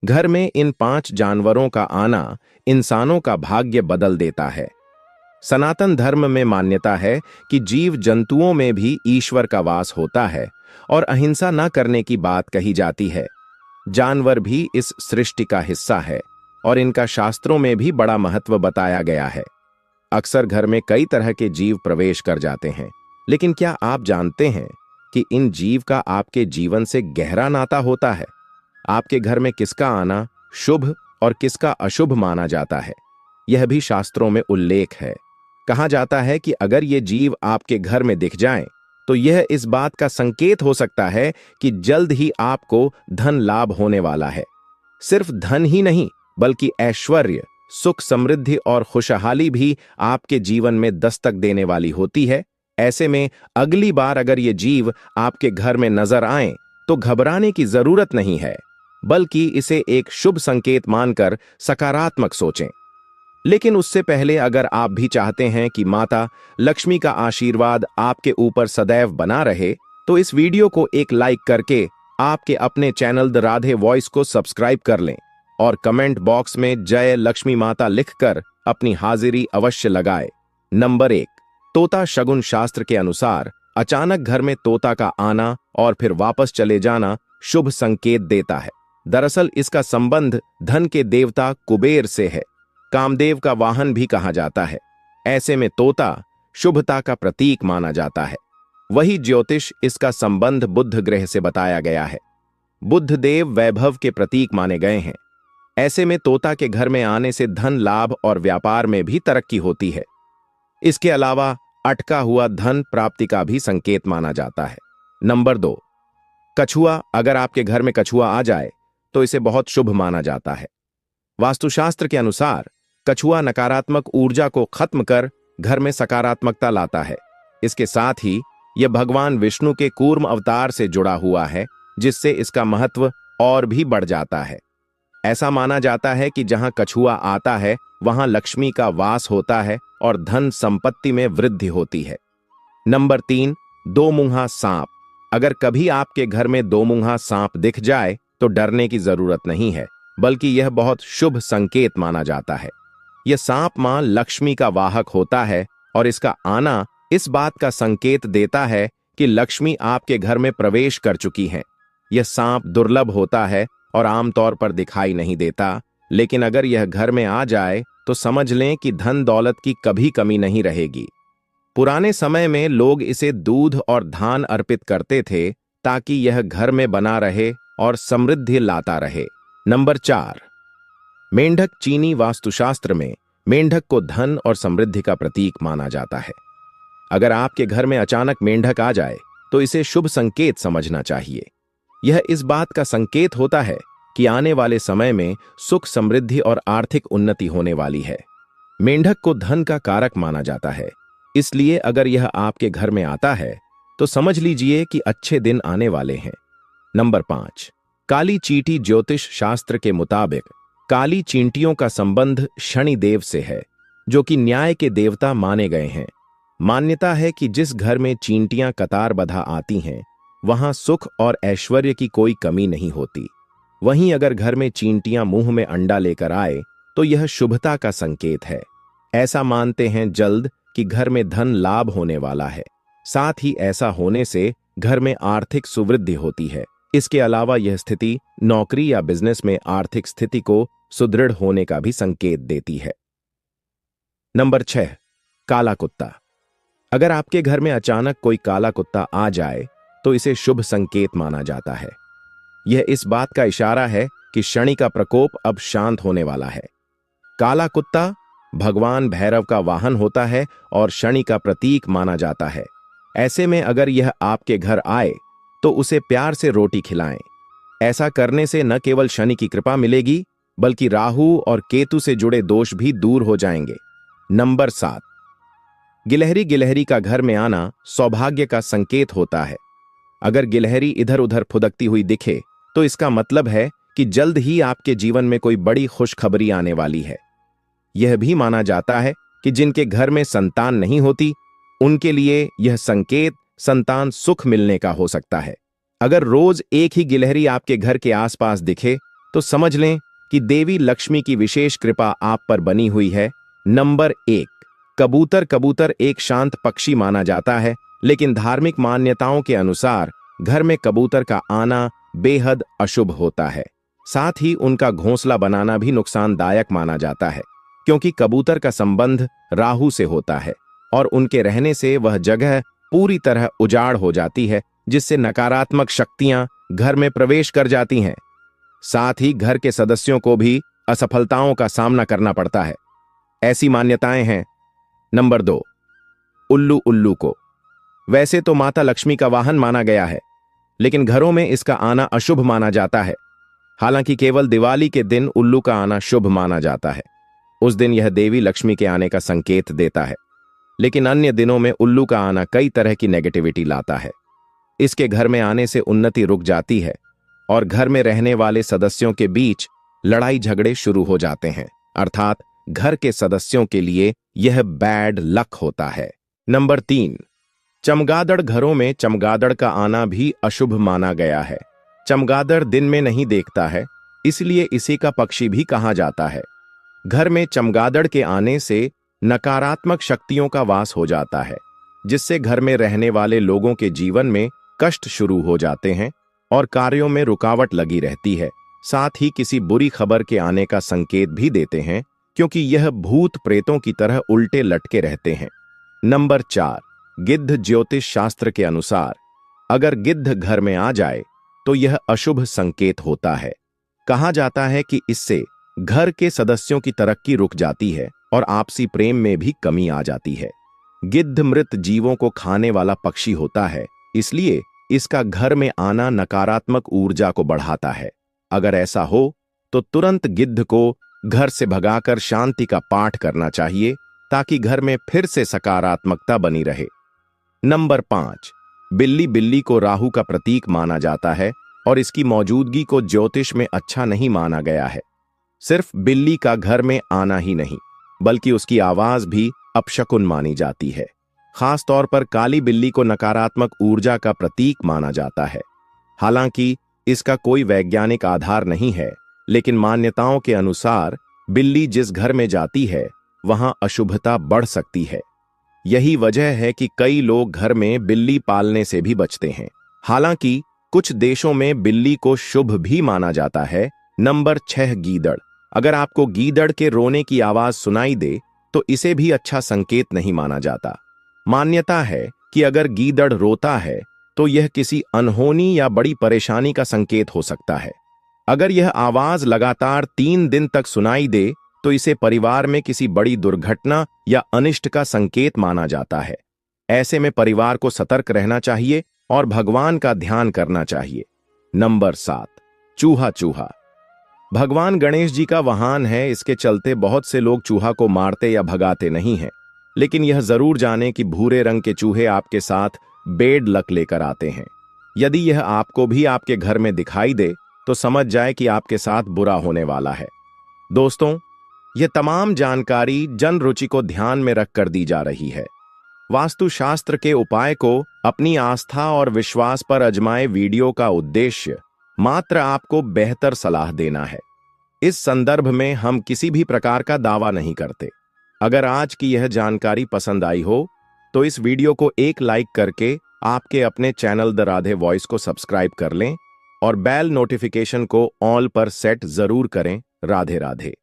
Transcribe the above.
घर में इन 5 जानवरों का आना इंसानों का भाग्य बदल देता है। सनातन धर्म में मान्यता है कि जीव जंतुओं में भी ईश्वर का वास होता है और अहिंसा न करने की बात कही जाती है। जानवर भी इस सृष्टि का हिस्सा है और इनका शास्त्रों में भी बड़ा महत्व बताया गया है। अक्सर घर में कई तरह के जीव प्रवेश कर जाते हैं, लेकिन क्या आप जानते हैं कि इन जीव का आपके जीवन से गहरा नाता होता है? आपके घर में किसका आना शुभ और किसका अशुभ माना जाता है, यह भी शास्त्रों में उल्लेख है। कहा जाता है कि अगर ये जीव आपके घर में दिख जाएं, तो यह इस बात का संकेत हो सकता है कि जल्द ही आपको धन लाभ होने वाला है। सिर्फ धन ही नहीं, बल्कि ऐश्वर्य, सुख, समृद्धि और खुशहाली भी आपके जीवन में दस्तक देने वाली होती है। ऐसे में अगली बार अगर ये जीव आपके घर में नजर आए तो घबराने की जरूरत नहीं है, बल्कि इसे एक शुभ संकेत मानकर सकारात्मक सोचें। लेकिन उससे पहले अगर आप भी चाहते हैं कि माता लक्ष्मी का आशीर्वाद आपके ऊपर सदैव बना रहे, तो इस वीडियो को एक लाइक करके आपके अपने चैनल द राधे वॉइस को सब्सक्राइब कर लें और कमेंट बॉक्स में जय लक्ष्मी माता लिखकर अपनी हाजिरी अवश्य लगाए। नंबर 1, तोता शगुन शास्त्र के अनुसार अचानक घर में तोता का आना और फिर वापस चले जाना शुभ संकेत देता है। दरअसल इसका संबंध धन के देवता कुबेर से है। कामदेव का वाहन भी कहा जाता है। ऐसे में तोता शुभता का प्रतीक माना जाता है। वही ज्योतिष इसका संबंध बुध ग्रह से बताया गया है। बुध देव वैभव के प्रतीक माने गए हैं। ऐसे में तोता के घर में आने से धन लाभ और व्यापार में भी तरक्की होती है। इसके अलावा अटका हुआ धन प्राप्ति का भी संकेत माना जाता है। नंबर 2, कछुआ। अगर आपके घर में कछुआ आ जाए तो इसे बहुत शुभ माना जाता है। वास्तुशास्त्र के अनुसार कछुआ नकारात्मक ऊर्जा को खत्म कर घर में सकारात्मकता लाता है। इसके साथ ही यह भगवान विष्णु के कूर्म अवतार से जुड़ा हुआ है, जिससे इसका महत्व और भी बढ़ जाता है। ऐसा माना जाता है कि जहां कछुआ आता है वहां लक्ष्मी का वास होता है और धन संपत्ति में वृद्धि होती है। नंबर 3, दो मुंहा सांप। अगर कभी आपके घर में दो मुंहा सांप दिख जाए तो डरने की जरूरत नहीं है, बल्कि यह बहुत शुभ संकेत माना जाता है। यह सांप मां लक्ष्मी का वाहक होता है और इसका आना इस बात का संकेत देता है कि लक्ष्मी आपके घर में प्रवेश कर चुकी हैं। यह सांप दुर्लभ होता है और आमतौर पर दिखाई नहीं देता, लेकिन अगर यह घर में आ जाए तो समझ लें कि धन दौलत की कभी कमी नहीं रहेगी। पुराने समय में लोग इसे दूध और धान अर्पित करते थे ताकि यह घर में बना रहे और समृद्धि लाता रहे। नंबर 4, मेंढक। चीनी वास्तुशास्त्र में मेंढक को धन और समृद्धि का प्रतीक माना जाता है। अगर आपके घर में अचानक मेंढक आ जाए तो इसे शुभ संकेत समझना चाहिए। यह इस बात का संकेत होता है कि आने वाले समय में सुख, समृद्धि और आर्थिक उन्नति होने वाली है। मेंढक को धन का कारक माना जाता है, इसलिए अगर यह आपके घर में आता है तो समझ लीजिए कि अच्छे दिन आने वाले हैं। नंबर 5, काली चींटी। ज्योतिष शास्त्र के मुताबिक काली चींटियों का संबंध शनि देव से है, जो कि न्याय के देवता माने गए हैं। मान्यता है कि जिस घर में चींटियां कतार बंधा आती हैं वहां सुख और ऐश्वर्य की कोई कमी नहीं होती। वहीं अगर घर में चींटियां मुंह में अंडा लेकर आए तो यह शुभता का संकेत है। ऐसा मानते हैं जल्द कि घर में धन लाभ होने वाला है। साथ ही ऐसा होने से घर में आर्थिक सुवृद्धि होती है। इसके अलावा यह स्थिति नौकरी या बिजनेस में आर्थिक स्थिति को सुदृढ़ होने का भी संकेत देती है। नंबर 6, काला कुत्ता। अगर आपके घर में अचानक कोई काला कुत्ता आ जाए तो इसे शुभ संकेत माना जाता है। यह इस बात का इशारा है कि शनि का प्रकोप अब शांत होने वाला है। काला कुत्ता भगवान भैरव का वाहन होता है और शनि का प्रतीक माना जाता है। ऐसे में अगर यह आपके घर आए तो उसे प्यार से रोटी खिलाएं। ऐसा करने से न केवल शनि की कृपा मिलेगी, बल्कि राहु और केतु से जुड़े दोष भी दूर हो जाएंगे। नंबर 7, गिलहरी। गिलहरी का घर में आना सौभाग्य का संकेत होता है। अगर गिलहरी इधर उधर फुदकती हुई दिखे तो इसका मतलब है कि जल्द ही आपके जीवन में कोई बड़ी खुशखबरी आने वाली है। यह भी माना जाता है कि जिनके घर में संतान नहीं होती उनके लिए यह संकेत संतान सुख मिलने का हो सकता है। अगर रोज एक ही गिलहरी आपके घर के आसपास दिखे तो समझ लें कि देवी लक्ष्मी की विशेष कृपा आप पर बनी हुई है। नंबर 1, कबूतर। कबूतर एक शांत पक्षी माना जाता है, लेकिन धार्मिक मान्यताओं के अनुसार घर में कबूतर का आना बेहद अशुभ होता है। साथ ही उनका घोंसला बनाना भी नुकसानदायक माना जाता है, क्योंकि कबूतर का संबंध राहु से होता है और उनके रहने से वह जगह पूरी तरह उजाड़ हो जाती है, जिससे नकारात्मक शक्तियां घर में प्रवेश कर जाती हैं। साथ ही घर के सदस्यों को भी असफलताओं का सामना करना पड़ता है। ऐसी मान्यताएं हैं। नंबर 2, उल्लू। उल्लू को वैसे तो माता लक्ष्मी का वाहन माना गया है, लेकिन घरों में इसका आना अशुभ माना जाता है। हालांकि केवल दिवाली के दिन उल्लू का आना शुभ माना जाता है। उस दिन यह देवी लक्ष्मी के आने का संकेत देता है, लेकिन अन्य दिनों में उल्लू का आना कई तरह की नेगेटिविटी लाता है। इसके घर में आने से उन्नति रुक जाती है और घर में रहने वाले सदस्यों के बीच लड़ाई झगड़े शुरू हो जाते हैं, अर्थात घर के सदस्यों के लिए यह बैड लक होता है। नंबर 3, चमगादड़। घरों में चमगादड़ का आना भी अशुभ माना गया है। चमगादड़ दिन में नहीं देखता है, इसलिए इसी का पक्षी भी कहा जाता है। घर में चमगादड़ के आने से नकारात्मक शक्तियों का वास हो जाता है, जिससे घर में रहने वाले लोगों के जीवन में कष्ट शुरू हो जाते हैं और कार्यों में रुकावट लगी रहती है। साथ ही किसी बुरी खबर के आने का संकेत भी देते हैं, क्योंकि यह भूत प्रेतों की तरह उल्टे लटके रहते हैं। नंबर 4, गिद्ध। ज्योतिष शास्त्र के अनुसार अगर गिद्ध घर में आ जाए तो यह अशुभ संकेत होता है। कहा जाता है कि इससे घर के सदस्यों की तरक्की रुक जाती है और आपसी प्रेम में भी कमी आ जाती है। गिद्ध मृत जीवों को खाने वाला पक्षी होता है, इसलिए इसका घर में आना नकारात्मक ऊर्जा को बढ़ाता है। अगर ऐसा हो तो तुरंत गिद्ध को घर से भगाकर शांति का पाठ करना चाहिए, ताकि घर में फिर से सकारात्मकता बनी रहे। नंबर 5, बिल्ली। बिल्ली को राहु का प्रतीक माना जाता है और इसकी मौजूदगी को ज्योतिष में अच्छा नहीं माना गया है। सिर्फ बिल्ली का घर में आना ही नहीं, बल्कि उसकी आवाज भी अपशकुन मानी जाती है। खास तौर पर काली बिल्ली को नकारात्मक ऊर्जा का प्रतीक माना जाता है। हालांकि इसका कोई वैज्ञानिक आधार नहीं है, लेकिन मान्यताओं के अनुसार बिल्ली जिस घर में जाती है वहां अशुभता बढ़ सकती है। यही वजह है कि कई लोग घर में बिल्ली पालने से भी बचते हैं। हालांकि कुछ देशों में बिल्ली को शुभ भी माना जाता है। नंबर 6, गीदड़। अगर आपको गीदड़ के रोने की आवाज सुनाई दे तो इसे भी अच्छा संकेत नहीं माना जाता। मान्यता है कि अगर गीदड़ रोता है तो यह किसी अनहोनी या बड़ी परेशानी का संकेत हो सकता है। अगर यह आवाज लगातार 3 दिन तक सुनाई दे तो इसे परिवार में किसी बड़ी दुर्घटना या अनिष्ट का संकेत माना जाता है। ऐसे में परिवार को सतर्क रहना चाहिए और भगवान का ध्यान करना चाहिए। नंबर 7, चूहा। चूहा भगवान गणेश जी का वाहन है, इसके चलते बहुत से लोग चूहा को मारते या भगाते नहीं हैं। लेकिन यह जरूर जाने कि भूरे रंग के चूहे आपके साथ बेड लक लेकर आते हैं। यदि यह आपको भी आपके घर में दिखाई दे तो समझ जाए कि आपके साथ बुरा होने वाला है। दोस्तों, यह तमाम जानकारी जन रुचि को ध्यान में रखकर दी जा रही है। वास्तुशास्त्र के उपाय को अपनी आस्था और विश्वास पर आजमाए। वीडियो का उद्देश्य मात्र आपको बेहतर सलाह देना है। इस संदर्भ में हम किसी भी प्रकार का दावा नहीं करते। अगर आज की यह जानकारी पसंद आई हो तो इस वीडियो को एक लाइक करके आपके अपने चैनल द राधे वॉइस को सब्सक्राइब कर लें और बेल नोटिफिकेशन को ऑल पर सेट जरूर करें। राधे राधे।